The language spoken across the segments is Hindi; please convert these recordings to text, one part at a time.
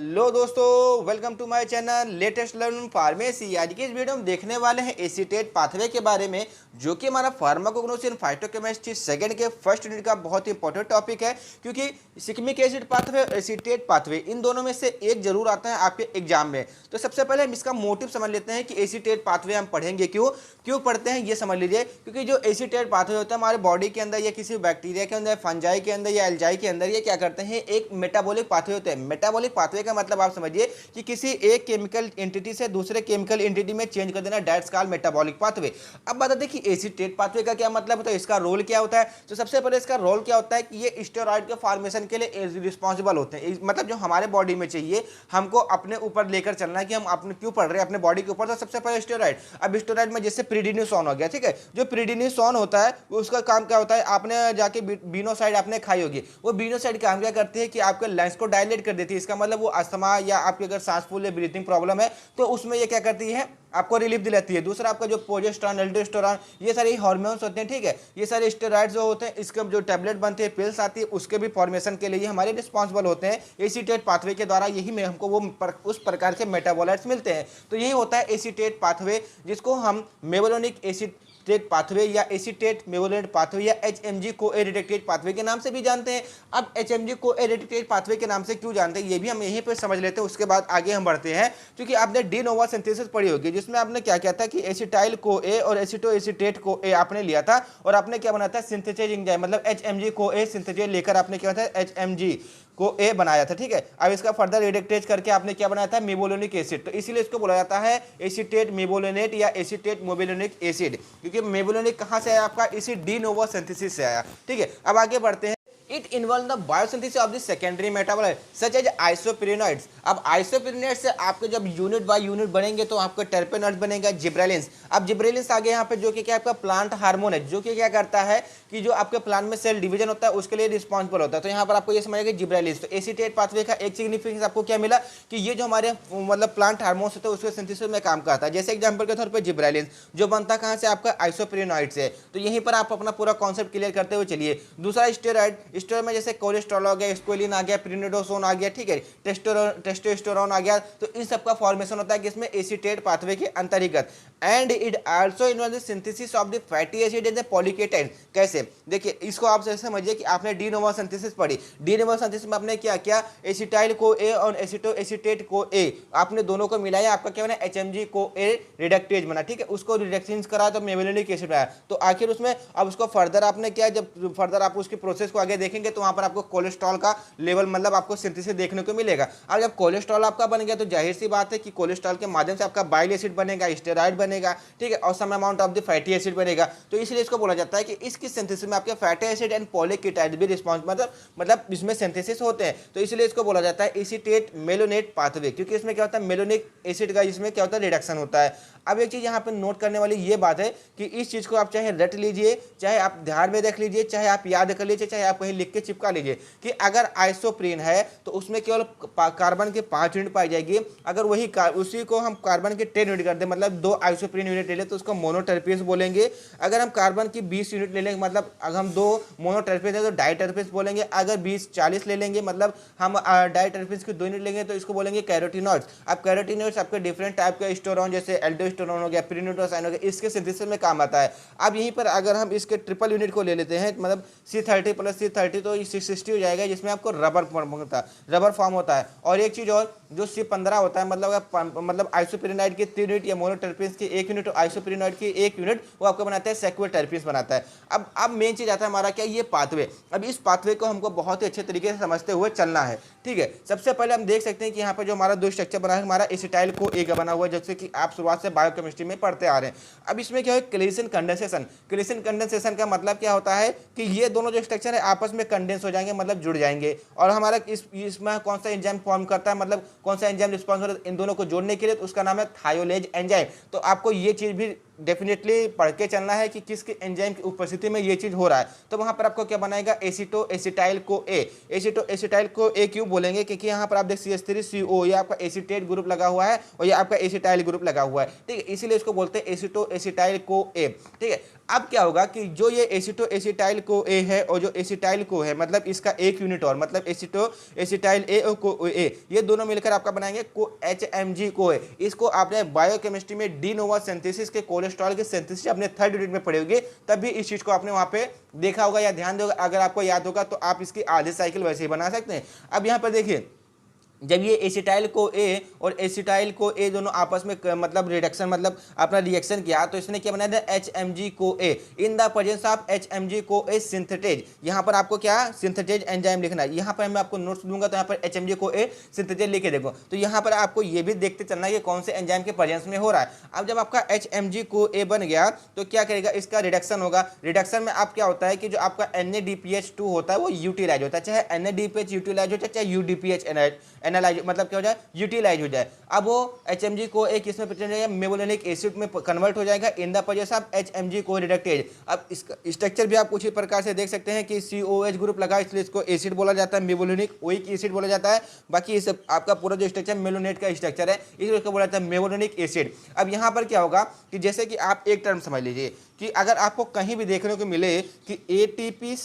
हेलो दोस्तों, welcome to my channel latest learn pharmacy. आज की इस वीडियो में देखने वाले हैं एसीटेट पाथवे के बारे में, जो कि हमारा फार्माकोग्नोसी एंड फाइटोकेमिस्ट्री सेकंड के फर्स्ट यूनिट का बहुत ही इंपॉर्टेंट टॉपिक है। क्योंकि सिकमिक एसिड पाथवे और एसीटेट पाथवे इन दोनों में से एक जरूर आता है आपके एग्जाम में। तो सबसे पहले हम इसका मोटिव समझ लेते हैं कि एसीटेट पाथवे हम पढ़ेंगे क्यों क्यों पढ़ते हैं, ये समझ लीजिए। क्योंकि जो एसीटेट पाथवे होता है हमारे बॉडी के अंदर या किसी बैक्टीरिया के अंदर, फंजाई के अंदर या एल्जाई के अंदर, ये क्या करते हैं, एक मेटाबॉलिक पाथवे होते हैं। मेटाबॉलिक पाथवे का मतलब आप समझिए कि किसी एक केमिकल एंटिटी से दूसरे केमिकल एंटिटी में चेंज कर देना, दैट्स कॉल्ड मेटाबॉलिक पाथवे। अब बता दें कि एसीटेट पाथवे का क्या मतलब होता है, इसका रोल क्या होता है। तो सबसे पहले इसका रोल क्या होता है कि ये स्टेरॉइड के फॉर्मेशन के लिए रिस्पॉन्सिबल होते हैं। मतलब जो हमारे बॉडी में चाहिए, हमको अपने ऊपर लेकर चलना है कि हम अपने क्यों पढ़ रहे हैं अपने बॉडी के ऊपर। तो सबसे पहले स्टेरॉइड। अब स्टेरॉइड में जैसे प्रीडिनिसोन हो गया, ठीक है। जो प्रीडिनिसोन होता है उसका काम क्या होता है, आपने जाके बीनोसाइड आपने खाई होगी, वो बीनोसाइड काम क्या करती है कि आपके लंग्स को डायलेट कर देती है। इसका मतलब वो अस्थमा या आपके अगर सांस फूल ब्रीथिंग प्रॉब्लम है तो उसमें ये क्या करती है, आपको रिलीफ दिलाती है। दूसरा आपका जो प्रोजेस्टेरॉन, एल्डोस्टेरॉन, ये सारे हार्मोन्स होते हैं, ठीक है। ये सारे स्टेरॉइड्स जो होते हैं, इसके जो टैबलेट बनते हैं, पिल्स आती है, उसके भी फॉर्मेशन के लिए हमारे रिस्पॉन्सिबल होते हैं। एसीटेट पाथवे के द्वारा यही में हमको वो उस प्रकार के मेटाबोलाइट्स मिलते हैं। तो यही होता है एसीटेट पाथवे, जिसको हम मेबोलोनिक एसीटेट पाथवे या एसीटेट मेबोलेट पाथवे या एचएमजी कोएरिटेट पाथवे के नाम से भी जानते हैं। अब एचएमजी कोएरिटेट पाथवे के नाम से क्यों जानते हैं, ये भी हम यहीं पर समझ लेते हैं। उसके बाद आगे हम बढ़ते हैं। क्योंकि आपने डी नोवा सिंथेसिस पढ़ी होगी, जिसमें आपने क्या किया था कि एसिटाइल को ए और एसिटो एसीटेट को ए आपने लिया था, और आपने क्या बनाया था, सिंथेसेज एंजाइम, मतलब एचएमजी को ए सिंथेसेज लेकर आपने क्या था, एचएमजी को ए बनाया था, ठीक है। अब इसका फर्दर रिडक्टेज करके आपने क्या बनाया था, मेबोलोनिक एसिड। तो इसीलिए इसको बोला जाता है एसीटेट मेबोलोनेट या एसीटेट मोबिलोनिक एसिड। क्योंकि मेबोलोनिक कहां से आया आपका, इसी डी नोवा सिंथेसिस से आया, ठीक है। अब आगे बढ़ते हैं। It involves the biosynthesis of the secondary metabolites such as isoprenoids। अब आइसोप्रीनोइड्स से आपके जब यूनिट बाय यूनिट बनेंगे तो आपका टर्पेनॉइड्स बनेगा जिब्रेलिन्स। अब जिब्रेलिन्स आगे यहाँ पे जो कि क्या आपका प्लांट हार्मोन है, जो कि क्या करता है कि जो आपके प्लांट में सेल डिवीजन होता है उसके लिए रिस्पॉन्सिबल होता है। तो यहाँ पर आपको ये समझिएगा जिब्रेलिन्स। तो एसीटेट पाथवे का एक सिग्निफिकेंस आपको क्या मिला कि ये जो हमारे मतलब प्लांट हार्मोन्स होते हैं उसके सिंथेसिस में काम करता है। जैसे एग्जाम्पल के तौर पर जिब्रेलिन्स जो बनता है कहाँ से, आपका आइसोप्रीनोइड से। तो यहीं पर आप अपना पूरा कॉन्सेप्ट क्लियर करते हुए चलिए। दूसरा स्टेरॉइड, स्टेरॉइड में जैसे कोलेस्ट्रॉल हो गया, स्क्वेलिन आ गया, प्रीनिडोसोन आ गया, ठीक है, टेस्टोस्टेरोन आ गया। तो इन सब का फॉर्मेशन होता है किसमें, एसीटेट पाथवे के अंतर्गत। And it also involves the synthesis of the fatty acid and the polyketide. कैसे, देखिए इसको आप ऐसे समझिए कि आपने डी नोवा सिंथेसिस पढ़ी। डी नोवा सिंथेसिस में आपने क्या किया, एसिटाइल को ए और एसिटो एसीटेट को ए आपने दोनों को मिलाया, आपका क्या बना, एचएमजी को ए रिडक्टेज बना, ठीक है। उसको रिडक्शन करा तो मेबोलिक एसिड आया। तो आखिर उसमें अब उसको फर्दर आपने क्या, जब फर्दर आप उसकी प्रोसेस को आगे देखेंगे तो वहां पर आपको कोलेस्ट्रॉल का लेवल मतलब आपको सिंथेसिस देखने को मिलेगा। अब जब कोलेस्ट्रॉल आपका बन गया तो जाहिर सी बात है कि कोलेस्ट्रॉल के माध्यम से आपका बाइल एसिड बनेगा, स्टेरॉइड बनेगा, ठीक है, और some amount of the fatty acid बनेगा। तो इसलिए इसको बोला जाता है कि इसकी सिंथेसिस में आपके फैटी एसिड एंड पॉलीकेटाइड भी रिस्पॉन्स मतलब इसमें सिंथेसिस होते हैं। तो इसलिए इसको बोला जाता है एसीटेट मेलोनेट पाथवे, क्योंकि इसमें क्या होता है, मेलोनिक एसिड का इसमें क्या होता है, रिडक्शन होता है। अब एक चीज यहाँ पे नोट करने वाली ये बात है कि इस चीज को आप चाहे रट लीजिए, चाहे आप ध्यान में रख लीजिए, चाहे आप याद कर लीजिए, चाहे आप कहीं लिख के चिपका लीजिए कि अगर आइसोप्रीन है तो उसमें केवल कार्बन के 5 यूनिट पाई जाएगी। अगर वही उसी को हम कार्बन के 10 यूनिट कर दें, मतलब 2 आइसोप्रीन यूनिट ले लें तो उसको मोनोटर्पेज बोलेंगे। अगर हम कार्बन की 20 यूनिट ले लेंगे, मतलब अगर हम 2 मोनोटर्पेज है तो डाइटर्पेज बोलेंगे। अगर 20-40 ले लेंगे, मतलब हम डाइटर्पेज की 2 यूनिट लेंगे तो इसको बोलेंगे कैरोटिनॉइड्स। अब कैरोटिनॉइड्स आपके डिफरेंट टाइप के स्टेरॉन जैसे एल्डोस्टेरोन हो गया, प्रीनिडोसाइन हो गया, इसके सिंथेसिस में काम आता है। अब यहीं पर अगर हम इसके ट्रिपल यूनिट को ले लेते हैं, मतलब C30 + C30 तो 660 हो जाएगा, जिसमें आपको रबर फॉर्म होता है। और एक चीज और, जो C15 होता है, मतलब आइसोप्रीनाइड के 3 यूनिट या मोनोटर्पेज की 1 यूनिट और आइसोप्रीनाइड की 1 यूनिट वो आपको बनाता है सेक्वेटर्पेज बनाता है। अब मेन चीज आता है हमारा क्या, ये पाथवे। अब इस पाथवे को हमको बहुत ही अच्छे तरीके से समझते हुए चलना है, ठीक है। सबसे पहले हम देख सकते हैं कि यहाँ पर जो हमारा 2 स्ट्रक्चर बना है, हमारा एसिटाइल को ए का बना हुआ है, जैसे कि आप शुरुआत से बायोकेमिस्ट्री में पढ़ते आ रहे हैं। अब इसमें क्या है, क्लेसन कंडेंसेशन। क्लेसन कंडेंसेशन का मतलब क्या होता है कि ये दोनों जो स्ट्रक्चर है आपस में कंडेंस हो जाएंगे, मतलब जुड़ जाएंगे। और हमारा इसमें कौन सा एंजाइम फॉर्म करता है, मतलब कौन सा एंजाइम रिस्पॉन्सिबल इन दोनों को जोड़ने के लिए, तो उसका नाम है थायोलेज एंजाइम। तो आपको ये चीज भी डेफिनेटली पढ़ के चलना है कि किस एंजाइम की उपस्थिति में ये चीज़ हो रहा है। तो वहाँ पर आपको क्या बनाएगा, एसीटो एसिटाइल को ए। एसीटो एसिटाइल को ए क्यों बोलेंगे, क्योंकि यहाँ पर आप देख CH3CO, ये आपका एसीटेट ग्रुप लगा हुआ है और ये आपका एसिटाइल ग्रुप लगा हुआ है, ठीक है, इसीलिए इसको बोलते हैं एसीटो एसिटाइल को ए, ठीक है। अब क्या होगा कि जो ये एसीटो एसिटाइल को ए है और जो एसिटाइल को है, मतलब इसका एक यूनिट और, मतलब एसीटो एसिटाइल ए और को ए, ये दोनों मिलकर आपका बनाएंगे को HMG को ए। इसको आपने बायोकेमिस्ट्री में डी नोवा सिंथेसिस के कोलेस्ट्रॉल के सिंथेसिस अपने 3rd यूनिट में पढ़े होंगे, तब भी इस चीज को आपने वहां पे देखा होगा या ध्यान दोगे। अगर आपको याद होगा तो आप इसकी आधी साइकिल वैसे ही बना सकते हैं। अब यहाँ पर देखिए, जब ये एसिटाइल को ए और एसिटाइल को ए दोनों आपस में मतलब रिडक्शन, मतलब अपना रिएक्शन किया, तो इसने क्या बनाया था, HMG co A. In the presence of HMG co A synthetase, यहाँ पर आपको क्या सिंथेटेज एंजाइम लिखना है। यहाँ पर मैं आपको नोट्स दूंगा तो यहाँ पर HMG को ए सिंथेटेज लिखे देखो, तो यहाँ पर आपको ये भी देखते चलना है कि कौन से एंजाइम के प्रेजेंस में हो रहा है। अब जब आपका HMG को ए बन गया तो क्या करेगा, इसका रिडक्शन होगा। रिडक्शन में आप क्या होता है कि जो आपका NADPH2 होता है वो यूटिलाइज होता है, चाहे NADPH यूटिलाइज हो चाहे UDPH एनालाइज, मतलब क्या हो जाए, यूटिलाइज हो जाए। अब वो HMG को एक किस में चेंज हो जाएगा, मेबुलिनिक एसिड में कन्वर्ट हो जाएगा इन द प्रेजेंस ऑफ HMG को रिडक्टेज। अब इसका स्ट्रक्चर भी आप कुछ ही प्रकार से देख सकते हैं कि COH ग्रुप लगा, इसलिए इसको एसिड बोला जाता है, मेबुलिनिक ओइक एसिड बोला जाता है। बाकी इस आपका पूरा जो स्ट्रक्चर मेलोनेट का स्ट्रक्चर है, इसलिए इसको बोला जाता है मेबुलिनिक एसिड। अब यहाँ पर क्या होगा कि जैसे कि आप एक टर्म समझ लीजिए कि अगर आपको कहीं भी देखने को मिले कि ATP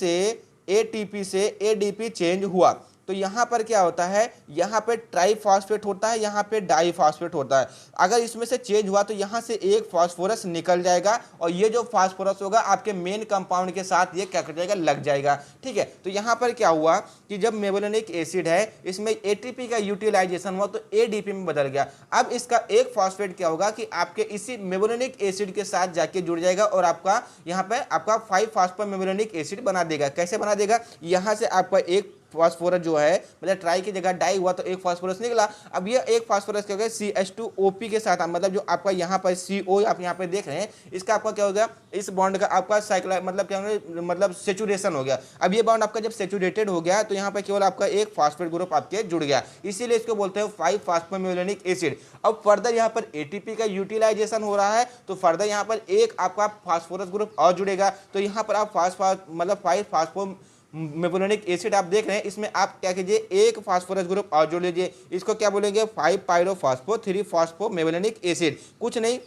से ADP चेंज हुआ, तो यहाँ पर क्या होता है, यहाँ पे ट्राईफॉस्फेट होता है, यहाँ पे डाईफॉस्फेट होता है। अगर इसमें से चेंज हुआ तो यहाँ से एक फास्फोरस निकल जाएगा और ये जो फास्फोरस होगा आपके मेन कंपाउंड के साथ ये क्या कर जाएगा, लग जाएगा, ठीक है। तो यहाँ पर क्या हुआ कि जब मेबुलिनिक एसिड है इसमें ATP का यूटिलाइजेशन हुआ तो ADP में बदल गया। अब इसका एक फास्फेट क्या होगा कि आपके इसी मेबुलिनिक एसिड के साथ जाके जुड़ जाएगा और आपका यहाँ पे आपका 5-फॉस्फोमेबुलिनिक एसिड बना देगा। कैसे बना देगा, यहाँ से आपका एक फास्फोरस जो है, मतलब ट्राई की जगह डाई हुआ तो एक फास्फोरस निकला। अब ये एक फास्फोरस क्या हो गया, CH2OP के साथ, मतलब जो आपका यहाँ पर CO आप यहाँ पे देख रहे हैं, इसका आपका क्या हो गया, इस बॉन्ड का आपका साइक्ल मतलब क्या हो गया, मतलब सेचुरेशन हो गया। अब ये बॉन्ड आपका जब सेचुरेटेड हो गया तो यहाँ पर केवल आपका एक फास्फेट ग्रुप आपके जुड़ गया, इसीलिए इसको बोलते हैं 5-फॉस्फोमेबुलिनिक एसिड। अब फर्दर यहाँ पर ATP का यूटिलाइजेशन हो रहा है तो फर्दर यहाँ पर एक आपका फास्फोरस ग्रुप और जुड़ेगा, तो यहाँ पर आप मतलब 5-फॉस्फो मेबुलिनिक एसिड आप देख रहे हैं, इसमें आप क्या कीजिए, एक फास्फोरस ग्रुप और जोड़ लीजिए, इसको क्या बोलेंगे, 5-पायरोफॉस्फो 3-फॉस्फो मेबुलिनिक एसिड। कुछ नहीं,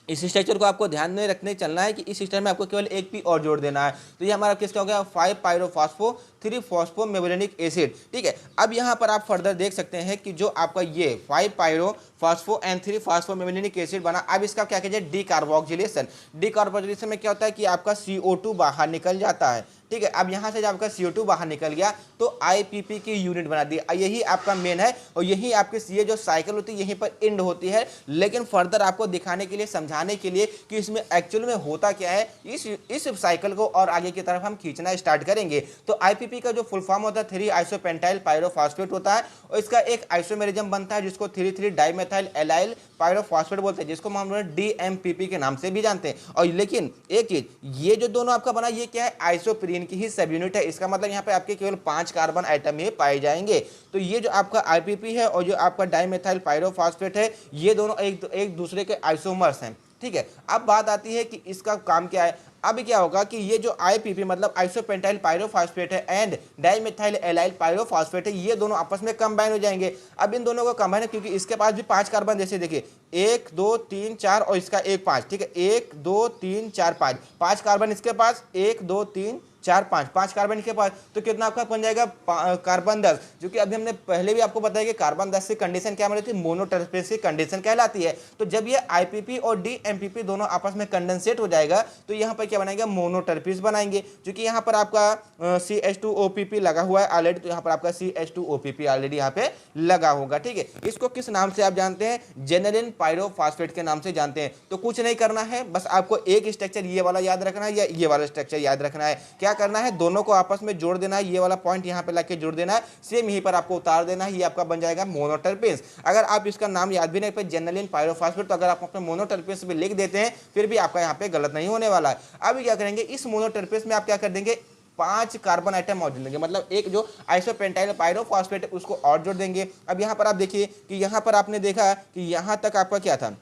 इस स्ट्रक्चर को आपको ध्यान में रखने चलना है कि इस स्ट्रक्चर में आपको केवल एक पी और जोड़ देना है, तो ये हमारा किसका हो गया, 5-पायरोफॉस्फो 3-फॉस्फो मेबुलिनिक एसिड, ठीक है। अब यहाँ पर आप फर्दर देख सकते हैं कि जो आपका ये 5-पायरोफॉस्फो एंड 3-फॉस्फो मेबुलिनिक एसिड बना। अब इसका क्या कीजिए, डीकार्बोक्सिलेशन। डीकार्बोक्सिलेशन में क्या होता है कि आपका CO2 बाहर निकल जाता है, ठीक है। अब यहाँ से जब आपका CO2 बाहर निकल गया तो IPP की यूनिट बना दी, यही आपका मेन है और यही आपके ये जो साइकिल होती है यहीं पर एंड होती है। लेकिन फर्दर आपको दिखाने के लिए, समझाने के लिए कि इसमें एक्चुअल में होता क्या है, इस साइकिल को और आगे की तरफ हम खींचना स्टार्ट करेंगे। तो IPP का जो फुल फॉर्म होता है 3-आइसोपेंटाइल पायरोफॉस्फेट होता है और इसका एक आइसोमेरिज्म बनता है जिसको 3,3 डाइमेथाइल एलाइल पायरोफॉस्फेट बोलते हैं, जिसको हम DMPP के नाम से भी जानते हैं। और लेकिन एक चीज, ये जो दोनों आपका बना ये क्या है, आइसोप्रीन की ही सब यूनिट है। इसका मतलब यहाँ पे आपके केवल 5 कार्बन आइटम ही पाए जाएंगे। तो ये जो आपका IPP है और जो आपका डाइमेथाइल पायरोफॉस्फेट है, ये दोनों एक दूसरे के आइसोमर्स हैं, ठीक है। अब बात आती है कि इसका काम क्या है। अब क्या होगा कि ये जो IPP मतलब आइसोपेंटाइल पायरोफॉस्फेट है एंड डाइमेथाइल एलाइल पायरोफॉस्फेट है, ये दोनों आपस में कंबाइन हो जाएंगे। अब इन दोनों को कंबाइन है क्योंकि इसके पास भी 5 कार्बन, जैसे देखिए 1 2 3 4 और इसका एक 5, ठीक है, 1 2 3 4 5 कार्बन इसके पास, 1 2 3 4 5 कार्बन के पास, तो कितना आपका बन जाएगा, कार्बन 10। जो कि अभी हमने पहले भी आपको बताया कि कार्बन 10 की कंडीशन क्या मिलती है, मोनोटर्पेस की कंडीशन कहलाती है। तो जब ये IPP और DMPP दोनों आपस में कंडेंसेट हो जाएगा तो यहाँ पर क्या बनाएगा, मोनोटर्पिस बनाएंगे। क्योंकि यहाँ पर आपका CH2OPP लगा हुआ है ऑलरेडी, तो यहाँ पर आपका CH2OPP ऑलरेडी यहाँ पे लगा होगा, ठीक है। इसको किस नाम से आप जानते हैं, जेनेलिन पायरोफॉस्फेट के नाम से जानते हैं। तो कुछ नहीं करना है, बस आपको एक स्ट्रक्चर ये वाला याद रखना है या ये वाला स्ट्रक्चर याद रखना है। क्या करना है, दोनों को आपस में जोड़ देना है, ये वाला पॉइंट यहाँ पे लाके जोड़ देना है, सेम यहीं पर आपको उतार देना है, ये आपका बन जाएगा मोनोटर्पेंस। अगर आप इसका नाम याद भी नहीं पे जेनेलिन पायरोफॉस्फेट, तो अगर आप अपने मोनोटर्पेंस भी लिख देते हैं फिर भी आपका यहाँ पे गलत नहीं होने वाला है। अब क्या करेंगे, इस मोनोटर्पेंस में आप क्या कर देंगे, 5 कार्बन आइटम और जोड़ देंगे, मतलब एक जो आइसोपेंटाइल पायरोफॉस्फेट है उसको और जोड़ देंगे। अब यहाँ पर आप देखिए कि यहाँ पर आपने देखा कि यहाँ तक आपका क्या था,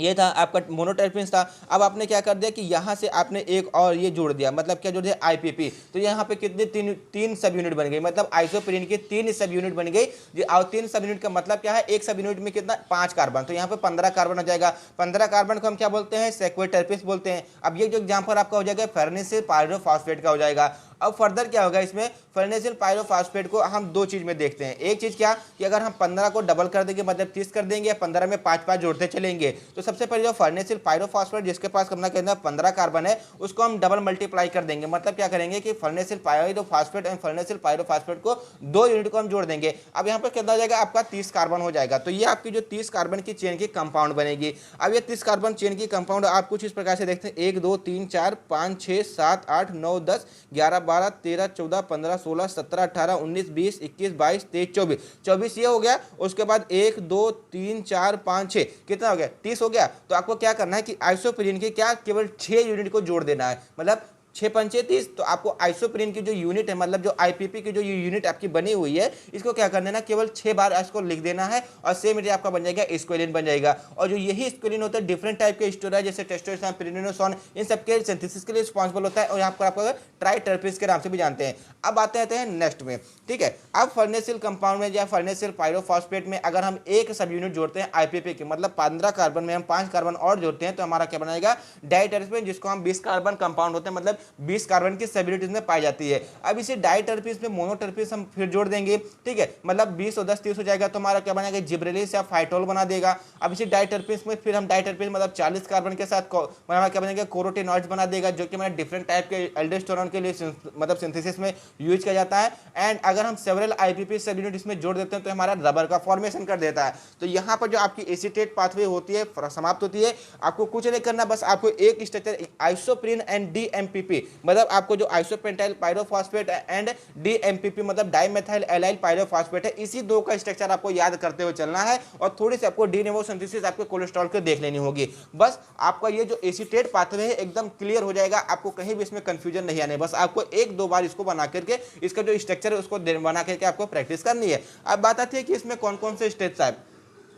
ये था आपका मोनोटर्पिन्स था। अब आपने क्या कर दिया कि यहाँ से आपने एक और ये जोड़ दिया, मतलब क्या जोड़ दिया, आईपीपी। तो यहाँ पे कितने तीन सब यूनिट बन गई, मतलब आइसोप्रीन की 3 सब यूनिट बन गई। और 3 सब यूनिट का मतलब क्या है, एक सब यूनिट में कितना, 5 कार्बन। तो यहाँ पे 15 कार्बन हो जाएगा। 15 कार्बन को हम क्या बोलते हैं, सेक्वेटर्पिन्स बोलते हैं। अब ये जो एग्जाम्पल आपका हो जाएगा फर्नेसिल पायरोफॉस्फेट का हो जाएगा। अब फर्दर क्या होगा इसमें, फर्नेसिल पायरोफॉस्फेट को हम दो चीज में देखते हैं। एक चीज क्या कि अगर हम 15 को डबल कर देंगे मतलब 30 कर देंगे, 15 में 5 जोड़ते चलेंगे, तो सबसे पहले जो फर्नेसिल पायरोफॉस्फेट जिसके पास कहना 15 कार्बन है, उसको हम डबल मल्टीप्लाई कर देंगे। मतलब क्या करेंगे कि फर्नेसिल पायरोफॉस्फेट एंड फर्नेसिल पायरोफॉस्फेट को 2 यूनिट को हम जोड़ देंगे। अब यहाँ पर कितना हो जाएगा आपका 30 कार्बन हो जाएगा। तो ये आपकी जो 30 कार्बन की चेन की कंपाउंड बनेगी। अब ये 30 कार्बन चेन की कंपाउंड आप कुछ इस प्रकार से देखते हैं, 1 2 3 4 5 6 7 8 9 10 11 12 13 14 15 16 17 18 19 20 21 22 23 24 24 ये हो गया। उसके बाद 1 2 3 4 5 6 कितना हो गया, 30 हो गया। तो आपको क्या करना है कि आइसोप्रीन के क्या केवल 6 यूनिट को जोड़ देना है, मतलब 6 पंचे 30। तो आपको आइसोप्रीन की जो यूनिट है, मतलब जो आईपीपी की जो यूनिट आपकी बनी हुई है, इसको क्या करना है ना, केवल 6 बार इसको लिख देना है और सेम ये आपका बन जाएगा स्क्वेलिन बन जाएगा। और जो यही स्क्वेलिन होता है डिफरेंट टाइप के स्टेरॉइड जैसे टेस्टोस्टेरोन, प्रेडनिसोन, इन सबके सिंथेसिस के लिए रिस्पॉन्सिबल होता है और यहाँ पर आपको ट्राइटर्पिन्स के नाम से भी जानते हैं। अब आते हैं नेक्स्ट में, ठीक है। अब फर्नेसिल कंपाउंड में या फर्नेसिल पायरोफॉस्फेट में अगर हम एक सब यूनिट जोड़ते हैं आईपीपी के, मतलब 15 कार्बन में हम 5 कार्बन और जोड़ते हैं, तो हमारा क्या बनाएगा, डाइटर्पिन, जिसको हम 20 कार्बन कंपाउंड होते हैं, मतलब 20 कार्बन की सब यूनिट इसमें पाई जाती है। अब इसी डाइटर्पिन्स में मोनोटर्पिन्स हम फिर जोड़ देंगे, ठीक है, मतलब 20 और 10 30 हो जाएगा। तो हमारा क्या बनेगा, जिब्रेलिस या फाइटोल बना देगा। अब इसी डाइटर्पिन्स में फिर हम डाइटर्पिन मतलब 40 कार्बन के साथ हमारा क्या बनेगा, कोरोटेनॉइड्स बना देगा, जो कि हमारे डिफरेंट टाइप के एल्डोस्टेरोन के लिए मतलब सिंथेसिस में यूज किया जाता है। एंड अगर हम सेवरल आईपीपी सब यूनिट इसमें जोड़ देते हैं तो हमारा रबर का फॉर्मेशन कर देता है। तो यहाँ पर जो आपकी एसीटेट पाथवे होती है समाप्त होती है। आपको कुछ नहीं करना, बस आपको एक स्ट्रक्चर आइसोप्रीन एंड डीएमपीपी, मतलब आपको जो आइसोपेंटाइल पायरोफॉस्फेट एंड डीएमपीपी मतलब डाइमेथाइल एलाइल पायरोफॉस्फेट है, इसी दो का स्ट्रक्चर आपको याद करते हुए चलना है। और थोड़ी सी आपको डी नेवो सिंथेसिस आपके कोलेस्ट्रॉल को देख लेनी होगी। बस आपका ये जो एसीटेट पाथवे है एकदम क्लियर हो जाएगा, आपको कहीं भी इसमें कंफ्यूजन नहीं आने। बस आपको एक दो बार इसको बना करके इसका जो स्ट्रक्चर है उसको बना करके आपको प्रैक्टिस करनी है। अब बात आती है कि इसमें कौन कौन से स्टेप्स आए,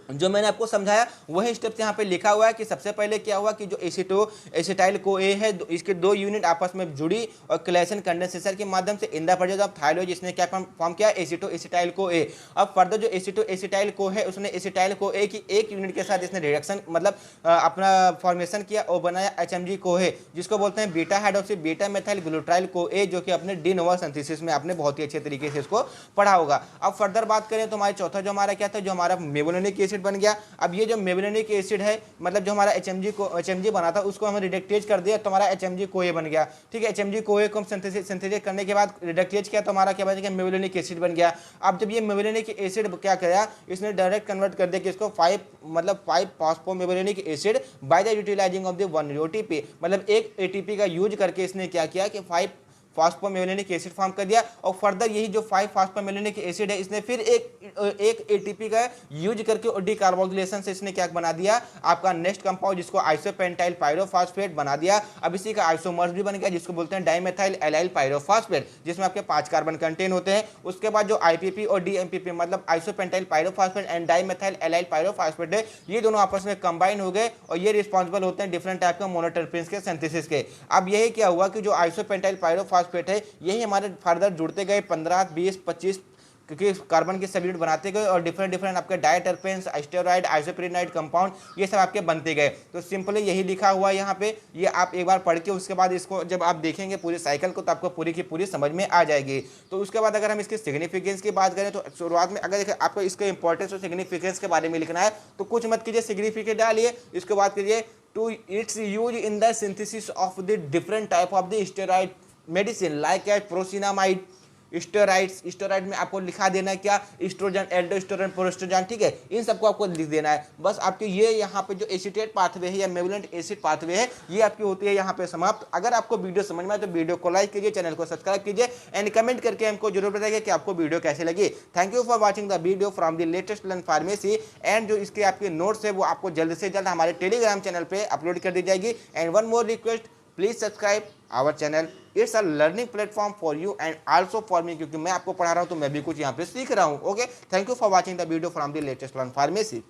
जो मैंने आपको समझाया वही स्टेप्स यहाँ पे लिखा हुआ है। कि सबसे पहले क्या हुआ कि जो एसिटाइल को ए है, इसके 2 यूनिट आपस में जुड़ी और क्लेसन कंडेंसेशन के माध्यम से इन द प्रेजेंस ऑफ थायरोइड इसने क्या फॉर्म किया, एसिटाइल को ए। अब फर्दर जो एसिटाइल को है उसने एसिटाइल को ए की एक यूनिट के साथ इसने रिडक्शन मतलब अपना फॉर्मेशन किया और बनाया HMG को है, जिसको बोलते हैं बीटा हाइड्रोक्सी बीटा मेथाइल ग्लूटाइल को ए, जो कि अपने डी नोवा सिंथेसिस में आपने बहुत ही अच्छे तरीके से इसको पढ़ा होगा। अब फर्दर बात करें तो हमारे चौथा जो हमारा क्या था, जो हमारा मेबुलिनिक एसिड बन गया। अब ये जो मेबुलिनिक एसिड है, मतलब जो हमारा HMG बना था उसको हमने रिडक्टेज कर दिया तो हमारा HMG को ए बन गया, ठीक है। HMG को ए को हम सिंथेसिस करने के बाद रिडक्टेज किया तो हमारा क्या बन गया, मेबुलिनिक एसिड बन गया। अब जब ये मेबुलिनिक एसिड क्या किया, इसने डायरेक्ट कन्वर्ट कर दिया कि इसको 5 phosphomevalonic acid by the utilising of the 1 ATP, मतलब एक ATP का यूज करके इसने क्या किया कि 5 फॉस्फोमेलिनिक एसिड फॉर्म कर दिया। और फर्दर यही जो 5 फॉस्फोमेलिनिक एसिड है इसने फिर एक एटीपी का यूज करके और डीकार्बोक्सिलेशन से इसने क्या बना दिया, आपका नेक्स्ट कंपाउंड जिसको आइसोपेंटाइल पायरोफॉस्फेट बना दिया। अब इसी का आइसोमर्स भी बन गया जिसको बोलते हैं डाइमेथाइल एलाइल पायरोफॉस्फेट, जिसमें आपके 5 कार्बन कंटेन होते हैं। उसके बाद जो आईपीपी और डीएमपीपी मतलब isopentyl pyrophosphate and dimethyl allyl pyrophosphate है, ये दोनों आपस में कंबाइन हो गए और ये रिस्पॉन्सिबल होते हैं डिफरेंट टाइप के मोनोटर्पिन्स के सिंथेसिस के। अब यही क्या हुआ कि जो आइसोपेंटाइल पायरोफॉस्फेट है यही हमारे फर्दर जुड़ते गए 15 20 25 क्योंकि कार्बन के सब यूनिट बनाते गए और डिफरेंट आपके डायटर्पेन्स स्टेरॉइड आइसोप्रीनाइड कंपाउंड ये सब आपके बनते गए। तो सिंपली यही लिखा हुआ है यहाँ पे, ये आप एक बार पढ़ के उसके बाद इसको जब आप देखेंगे पूरी साइकिल को तो आपको पूरी की पूरी समझ में आ जाएगी। तो उसके बाद अगर हम इसकी सिग्निफिकेंस की बात करें तो शुरुआत में अगर आपको इसके इंपॉर्टेंस और सिग्निफिकेंस के बारे में लिखना है तो कुछ मत कीजिए, सिग्निफिकेंस डालिए, इसके बाद कीजिए to its use in the synthesis of the different type of the steroid medicine like as procainamide steroid में आपको लिखा देना है क्या, एस्ट्रोजन एल्डोस्टेरोन प्रोस्टेरोन, ठीक है, इन सबको आपको लिख देना है। बस आपके ये यहाँ पे जो एसिटेट पाथवे है या मेबुलेंट एसिड पाथवे है ये आपकी होती है यहाँ पे समाप्त। अगर आपको वीडियो समझ में आए तो वीडियो को लाइक कीजिए, चैनल को सब्सक्राइब कीजिए एंड कमेंट करके हमको जरूर बताइए कि आपको वीडियो कैसे लगी। Thank you for watching the video from the latest learn pharmacy and जो इसके आपके नोट्स है वो आपको जल्द से जल्द हमारे टेलीग्राम चैनल पर अपलोड कर दी जाएगी। And one more request, please subscribe our channel, it's a learning platform for you and also for me, क्योंकि मैं आपको पढ़ा रहा हूँ तो मैं भी कुछ यहाँ पे सीख रहा हूँ। Okay, thank you for watching the video from the latest learn pharmacy.